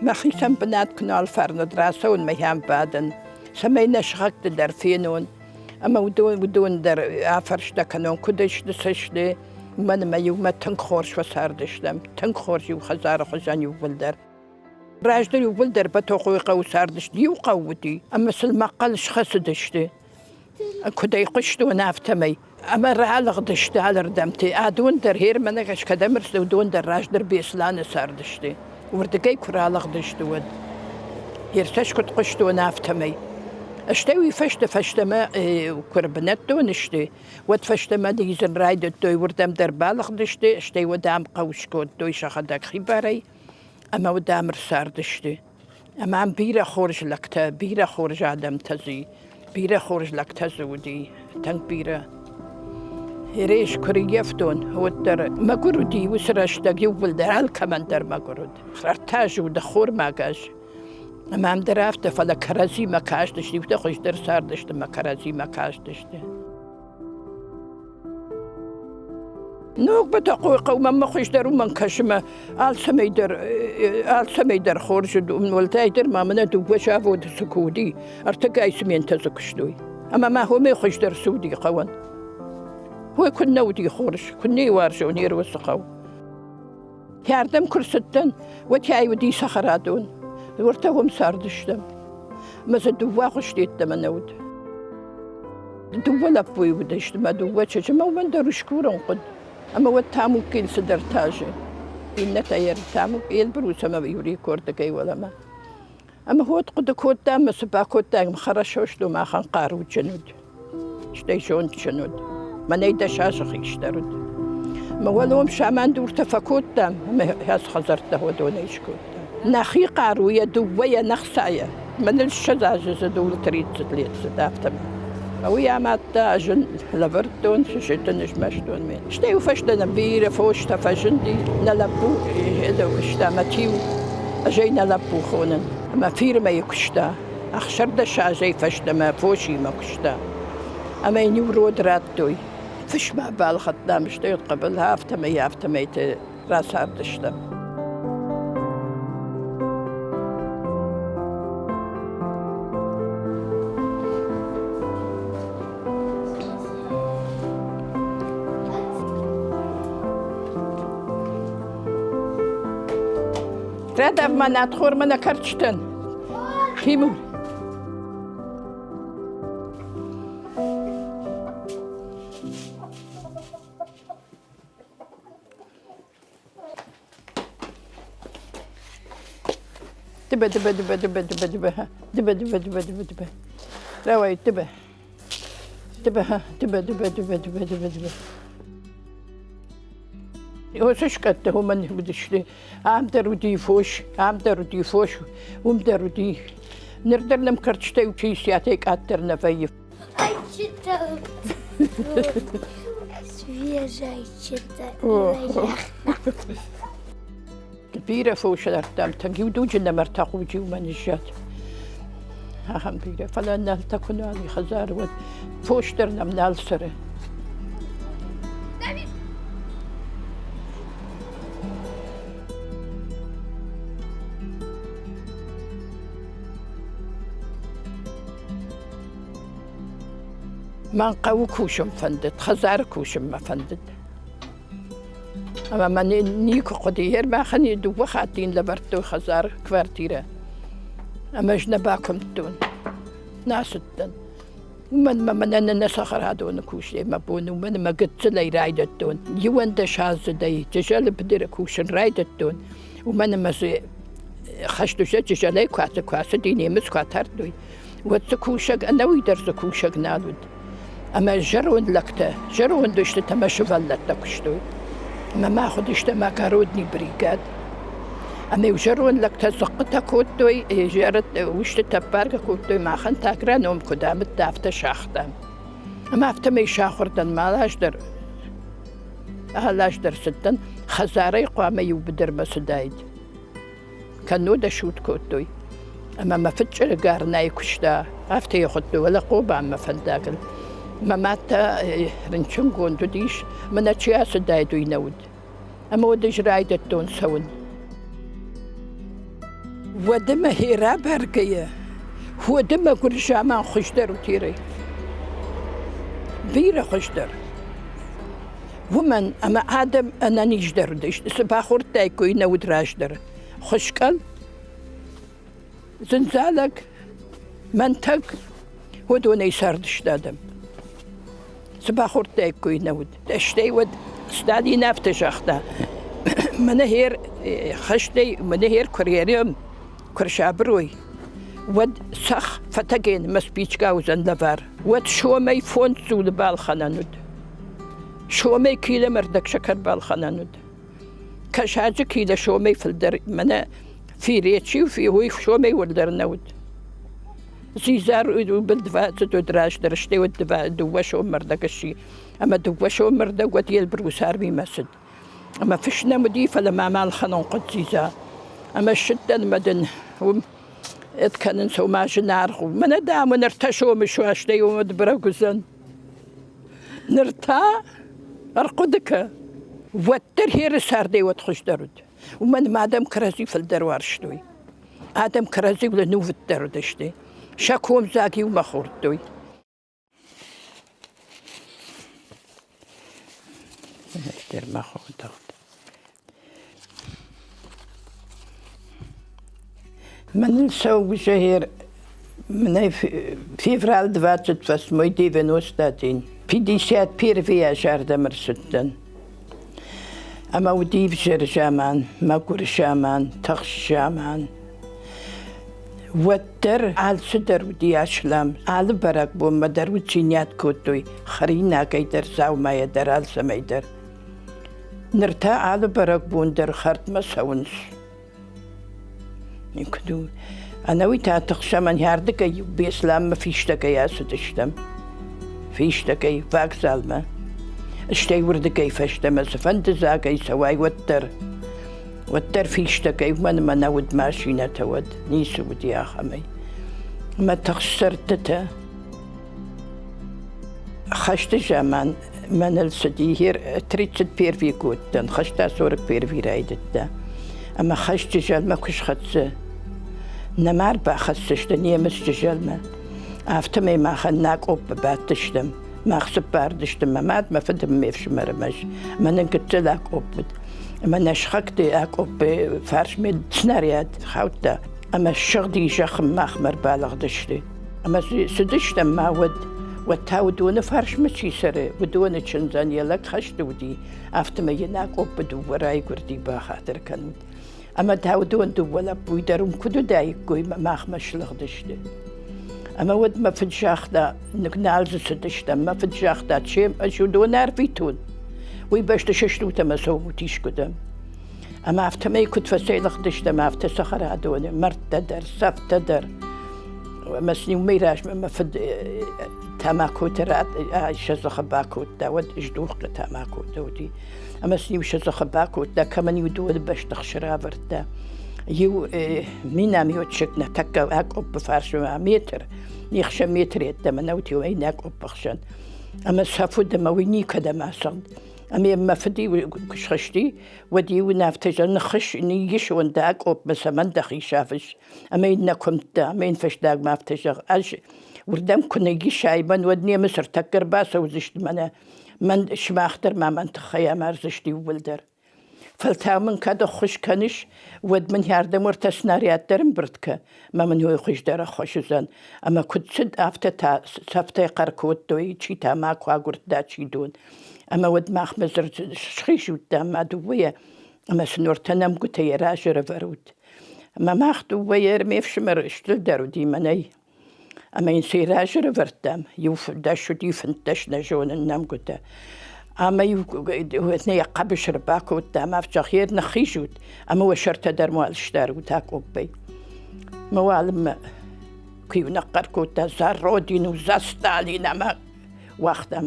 مخيسم بنات كنال فرن دراسون ميهم بعدن سمينا شغكت در فينون اما ودون در عفرش دكنون كدش دسشلي من ما يوم تنخورش وساردشلم تنخورش وخزار خزان يولدر راجدر يولدر بتوقوي قو ساردش دي وقودي اما سلمقل شخصدشتي كدي قشت ونافتمي اما رالغ دشت على ردمتي ادون در هير منكش كدمرس ودون در راجدر بيسلان ساردشتي وردقي كرالغ دشت ود يرتش كنت قشت ونافتمي اشتوي فشتما وكربنتو نشتي وتفشتما ديزن رايدتو وردم در بالغ دشتي اشتي ودام قوشكوت دوي شخدك خباري اما ودام رسار دشتي اما عم بيرا خورج لكتا بيرا خورج عدم تزي بيرا خورج لكتا زودي تنك بيرا هريش كري يفتون هو الدر مقرودي وسرشتك يوبل در هل كمان در مقرود خرتاج ودخور ماقاش اما هم درافته فلا کرازی مکاش داشتی و خوش در سر داشته مکرازی مکاش داشته نوک بتقوی قوم ما خوش در من کشم آل سمی در خورج من ولتای در ما من دو وشاف ود سکودی ارتقای سمین تزکشتوی اما ما هو می خوش در سودی قوان هو کن نودی خورج کنی وارجونی رو سقو یاردم کرستن و تای ودی سخرادون ورتهم ساردشتم مثل دوا خشتيت تمنود دوا لبوي ودشت ما دوا تشج ما وين دروش كورن قد اما وتامو كيل صدر تاجي إن تيار تامو كيل بروس ما بيوري كورتكي ولا ما اما هو تقد كوتا مسبا كوتا مخرشوش دو ما خان قارو جنود شتي شون جنود ما نيدا شاشخ يشترد ما ولهم شامان دور تفكوتا ما هاس خزرته ودونيش كوتا نخي قاروية دوية نخساية من الشزاجة دول تريد تليت ستافتم ويا ما تاجن لفرتون ششتنش مشتون مين شتيو فشتنا بيرة فوش تفجندي نلبو هذا وكشتا ماتيو أجي نلبو خونن أما فير ما يكشتا أخشر دشا جاي فشتا ما فوشي ما كشتا أما ينورو دراتوي فش ما بالخطنا مشتيو قبل هافتم يافتم راس هاردشتم رادف ما نادخور منا كرتشتن تيمور دبا دبا دبا دبا دبا دبا دبا دبا دبا دبا دبا راوي دبا دبا دبا دبا دبا دبا دبا دبا هو سشكت هو من بدشلي عم درودي فوش وم درودي نردر لم كرتشتي وشي سياتيك أتر نفيف Ay çıtır. Свежий çıtır. كبيرة فوش الأردام تنجي ودوجنا مرتاقو جيو من الجات هم بيرة فلا نال تكون علي خزار ود فوش درنا من السرة ما نقاو كوشم فندت خزار كوشم ما فندت أما ما نيكو قدير ما خني دو خاتين لبرتو خزار كوارتيرة أما جنباكم تون ناستن ومن أنا نسخر هادون كوشي ما بون ومن ما قلت لي رايدتون يوان دشاز داي تجال بدير كوشن رايدتون ومن ما خشتو شا تجالي كواسة ديني مس كواتردوي واتسكوشك أنا ويدرز كوشك نالود أما جرون لكتا جرون دوشت تمشي فلت تكشتوي أما ما خدشت ما كارودني بريقاد أما يجرون لكتا زقتا كوتوي جرت وشت تبارك كوتوي ما خن تاكرا نوم قدام الدافتا شاختا أما افتمي شاخردن ما لاش در ستن خزاري قوامي يوبدر مسدايد كانو دا شوت كوتوي أما ما فتش قارناي كشتا أفتي يخدو ولا قوبا ما فنداقل ما ماتا رنشنقون تديش من أشياء دايدو ينود أما وديش رايدة تون سون ودم هيرا برقية هو دم قرشامان خشدر وتيري بيرا خشدر ومن أما آدم أنا نيجدر ديش سباخور تايكو ينود راشدر خشكال زنزالك منتق ودون يساردش دادم سباخور تايكو ينود اشتي ود استادي نافتش أختا منهير خشتي منهير كوريريوم كرشابروي ود سخ فتاقين مسبيشكا وزندفار ود شومي فون زول بالخناند شومي كيلا مردك شكر بالخناند كشاجة كيلا شومي في الدر منا في ريتشي وفي هوي شومي والدر نود زيزار بالدفاع تدراش درشتي والدفاع دوشو مردك الشي اما دوشو مردك ود يلبروسار بمسد اما فشنا مديفة لما مال خنون قد زيزار اما الشدة المدن كان نسو ما جنارخو من دام نرتشو مشو اشتي ومدبرا قزن نرتا ارقدك وتر هير ساردي وتخش درد ومن ما دام كرازي في الدروار شتوي ادم كرازي ولا نوف الدرد اشتي شاكوم زاكي وما خورتوي دير ما خورتو من نسوي شهير من فيفرال دواتت فاس مويدي فنوستاتين في ديسات بير فيها شهر دمر ستن أما ودي بشر شامان ما كور شامان تخش شامان وتر على صدر ودي أشلام على برك بو مدر وتشينيات كوتوي خرينا كيدر زاو ما يدر على سميدر نرتا على برك بوندر خرط ما سونس يكدو أنا ويتا تخشى ياردك بإسلام ما فيش تكي أسد اشتم فيش تكي فاك سالمة اشتي وردكي فاشتم سفنت زاكي سواي وتر فيش تكي ومن ما نود ماشينا تود نيسو ودي أخمي ما تخسرتتا خشت جامان من السديهير تريتت بير في كوتن خشتا صورك بير في رايدتا أما خشت جال ما كش خدسه نمار با خدسشت نيمس جال ما أفتمي ما خناك أوب باتشتم ما خسب باردشتم ما فدم ميفش مرمش ما ننقتلاك أوب ما نشخكتي أك أوب فارش ميد سناريات خاوتا أما الشغدي جخم ما خمر بالغ دشتي أما سدشتم ما وتاود ونفرش مشي سري ودون تشنزان يلك خشت ودي أفتمي يناك أوب دوراي قردي باخاطر كانود أما تاودون دولا بويدرم كدو دايك قوي ما خمش لغدشتي أما ود ما في الجاخدة نكنالز سدشتا ما في الجاخدة تشيم أشو دون عرفيتون ويباش تششتو تمسو متيش قدام أما أفتمي كنت فسيلخ دشتا ما أفت سخر عدوني مرت تدر سف تدر مسني وميراش ما فد تاماكو ترات شزخ باكو تا ود اجدوخ تاماكو تودي أما سني وشزخ باكو تا كمان يدول باش تخشرا برتا يو مينا ميوتشكنا تكا هاك أوب فارش متر يخشى متر يتمنوتي وين هاك أوب بخشن أما سافو دمويني كدا ما صند أما فدي كشخشتي ودي ونافتج نخش نيجش ونداك أوب مثلا دخي شافش أما إنكم تا ما ينفش داك ما فتج أج وردم كنا يجي شايبان ودني مصر تكر باسا وزشت من شماختر ما من تخيا مارزشتي وولدر فلتا من كده خوش كنش ود من ياردم ورتسناريات درم بردك ما من هو يخش دار خوش زن أما كنت سد أفتا سفتا قركوت دوي چي تا ماكو أقرد دا چي دون أما ود ماخ مزر شخيش ودام ما دوية أما سنور تنم قلت يراج رفرود أما ماخ دوية رميفش مر اشتل دارو دي مني أما ينسي راج رفردام يوف داشو دي فنتش نجون النام قلت أما يوثني قبش رباكو تاما في خير نخيجوت أما وشرت در موال شتار وتاك أوبي موالم كيو نقر كوتا زارودين وزاستالين أما وقتا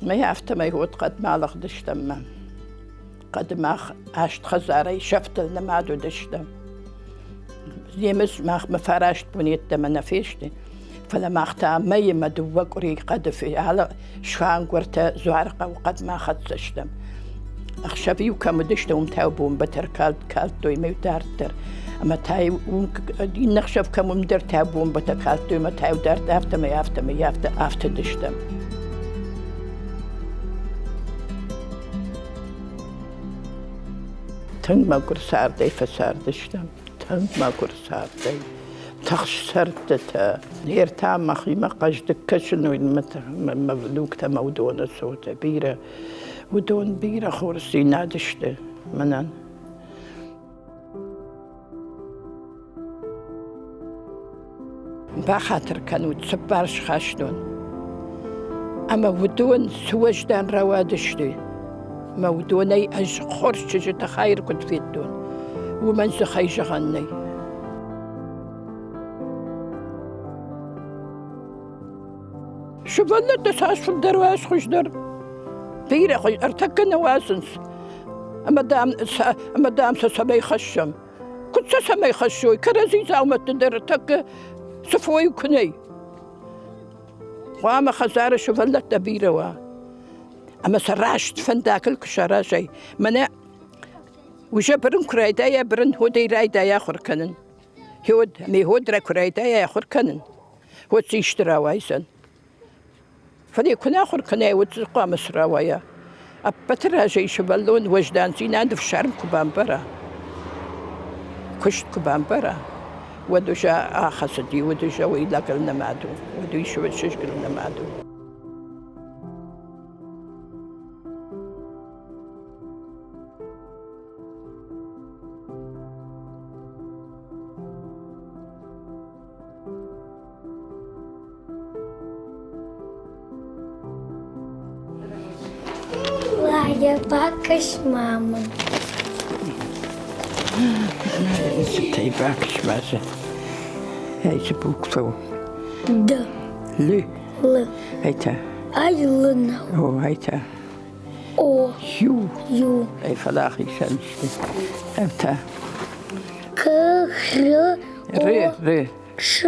ما يعفت ما يهود قد ما لغدشتم قد ما عشت خزاري شفت النمادو دشتم يمس ما فراشت بنيت ما نفيشتي فلما اختار مي ما دوق ري قد في على شان قرت زعرقه وقد ما خدشتم أخشبي وكمدشتهم تاوبون بتر كالت دوي ما يدارتر أما تاي نخشب كم مدر تاوبون بتر كالت دوي ما تاي ودارت أفت دشتم تنگ ما گر ساردی فساردشتم تنگ ما گر ساردی تخش سردتا هير تام مخي ما قجدك كشنو مبلوك مودون صوت بيرة ودون بيرة خورسي نادشته منن بخاطر كانوا تسبارش خاشدون اما ودون سوجدان روادشتي ما ودوني اج خورش جت خير كنت في الدون ومن سخي شغني شوف أنا تساس في الدرواس خوش در بيرة خوش ارتكنا واسنس أما دام سسمي خشم كنت سسمي خشوي كرزي زاومت در ارتك سفوي وكني وأما خزارة شوف أنا تبيرة وا أما سراشت فنداك الكشراشي منا وجبرن كرايدايا برن هودي رايدايا خركنن هود را كرايدايا خركنن هود سيشترا وايسن فدي كنا آخر كنا وتقام سراويا أبتر هجي شبلون وجدان زينان في شرم كوبان برا كشت كوبان برا ودوجا آخسدي ودوجا ويلا قلنا معدو ودو يشوى الشش قلنا معدو Я бакаш мама. ستي باكش ماشي هاي سبوك فو Да. لي Л. هيتا Ай лна. هو هيتا О. يو Ю. أي فلاخي شمس هيتا К. Р. ري Ш.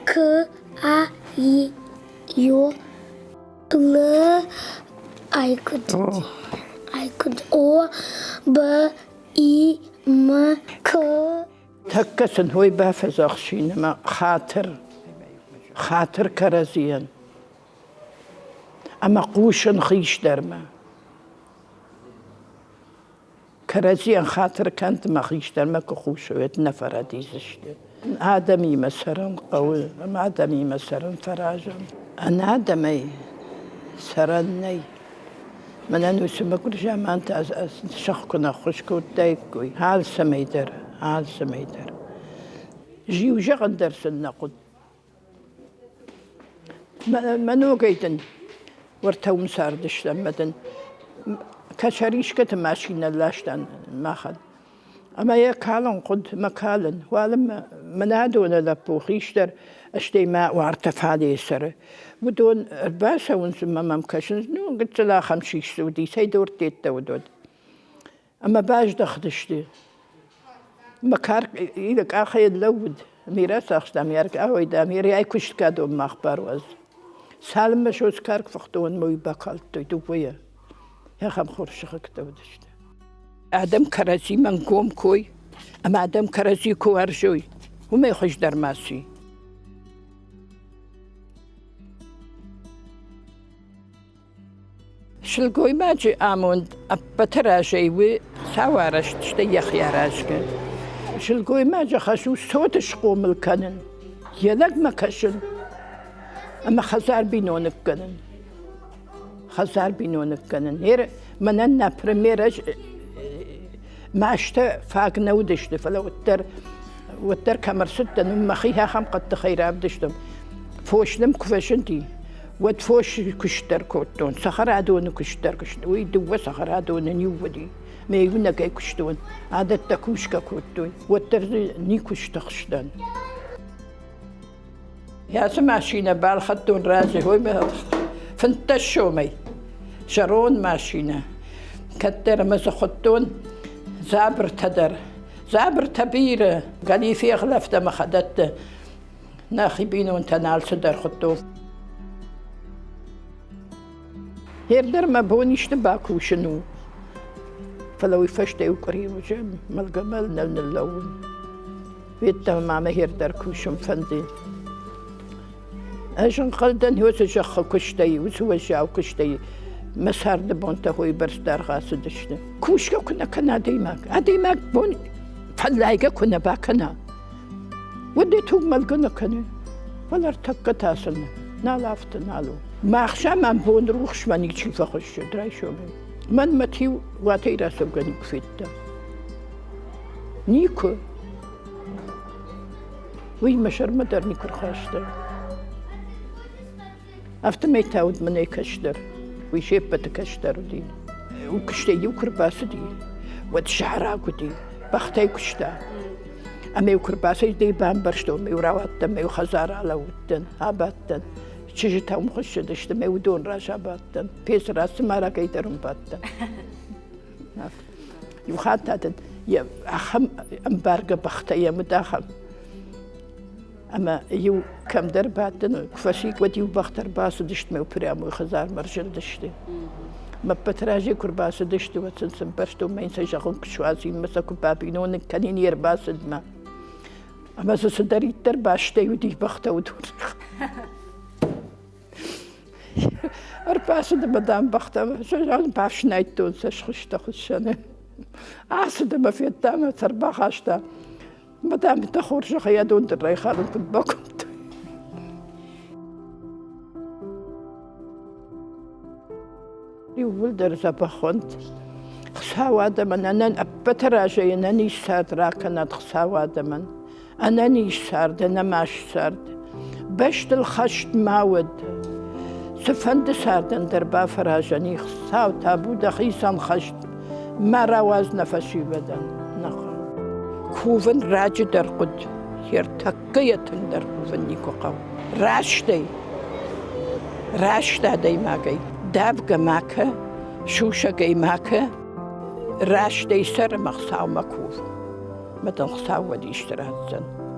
К. А. И. Ю. Л. I could O. B. I. M. K. تكسن هوي بافز أخشين ما خاطر كرزيا أما قوشن خيش درما كرزيا خاطر كانت ما خيش درما كخوش ويت نفر ديزشت آدمي مسرن قوي أما آدمي مسرن فراجا أنا آدمي سرني من أنو سمكر جامان شخكنا خشكو دايكوي هال سميدر جيو جغن درس النقد منو قيدن ورتو مساردش لمدن كشريش كت ماشينا لاشتن ماخد أما يكالن قد مكالن والم منادونا لبوخيشتر اشتي ماء وارتفالي سر ودون الباسا ونسمى ممكشن نو قلت لا خمشيش سودي سيدور تيتا ودود أما باش دخدشتي مكارك إيدك آخي اللود ميراس أخشتام يارك أهوي داميري أي كشت كادو مخبار وز سالم بشوز كارك فختون موي باقالتو دوبويا يا خم خورشخك دودشت آدم كرازي من قوم كوي أما آدم كرازي كو أرجوي وما يخش در ماسي شلقوي ما جي آموند أبتراجي وي ساوارش تشتي يخياراجك شلقوي ما جي خشو صوتش قوم الكنن يلق ما كشن أما خزار بينونك كنن هير مننا برميرج ما اشتا فاق نودشت فلو وتر كمر ستة نم خيها خم قد تخير عبدشتم فوشلم كفشنتي وتفوش كشتر كوتون سخر عدون كشتر ويدو سخر عدون نيودي ما يقولنا كي كشتون عادة تكوشكا كوتون وتر ني كشتخشتن يا سماشينا بالخطون رازي هوي فنتشو مي شرون ماشينا كتر مزخطون زابر تبيرة قالي في غلفت ما خدت ناخبين وانت نال صدر خطوف هيردر ما بونيش تباكو شنو فلو يفشتي وقريب وجم ملقمل نل اللون ويتا ماما هير در كوشم فندي أجن قلدن هو سجخ كشتي وسوى جاو كشتي مسار دبون تهوي برس دار غاسدشنا كوشكا كنا ديماك بون فلايقا كنا باكنا ودي توق ملقنا كنا ولا ارتقى تاسلنا نالافت نالو ما أخشى من بون روخش من يجي فخش دراي شو من متيو واتي راسو غني كفيتا نيكو وي مشر مدر نيكر خاشتر أفتمي تاود مني كشتر ويشيب بتكشتر دي وكشتي يوكر باس دي وتشعراكو دي بختي كشتا أمي يوكر باس دي بام برشتو مي وراوات مي وخزار على ودن هاباتن چیزی تام خوش داشته میودون راجع باتن پیش راست مرا کیترم باتن یوخات دادن یا أخم أمبارجة بختيا مداخل أما يو كم در باتن كفاشيك وديو بختر باس دشت مي وبريامو خزار مرجل دشتي ما بتراجي كرباس دشتي وتنسم برشتو ما ينسجون كشوازي مسكوا بابينون كانين يرباس دما أما سدريت در باشتي ودي بخته ودور أربعة مدام بختة شو عم بعرف نايتون سشخش تخشنا عصد ما في الدم تربع خاشتا مدام تخرج خيادون الريخان في البكت يولد رزق خنت خساوة دمن أنا أبتراجي أنني سارد راكنا خساوة دمن أنني سارد أنا ماش سارد بشت الخشت ماود سفند ساردن در با فراجنی خساو تابو دخیسان خشت مرا واز نفسی بدن نخوا کوفن راج در قد هر تقیتن در کوفن نیکو قو راشتا دی ماگی داب گماکه شوشا گی ماکه راشتی سر مخساو مکوف مدن خساو ودی اشترات زن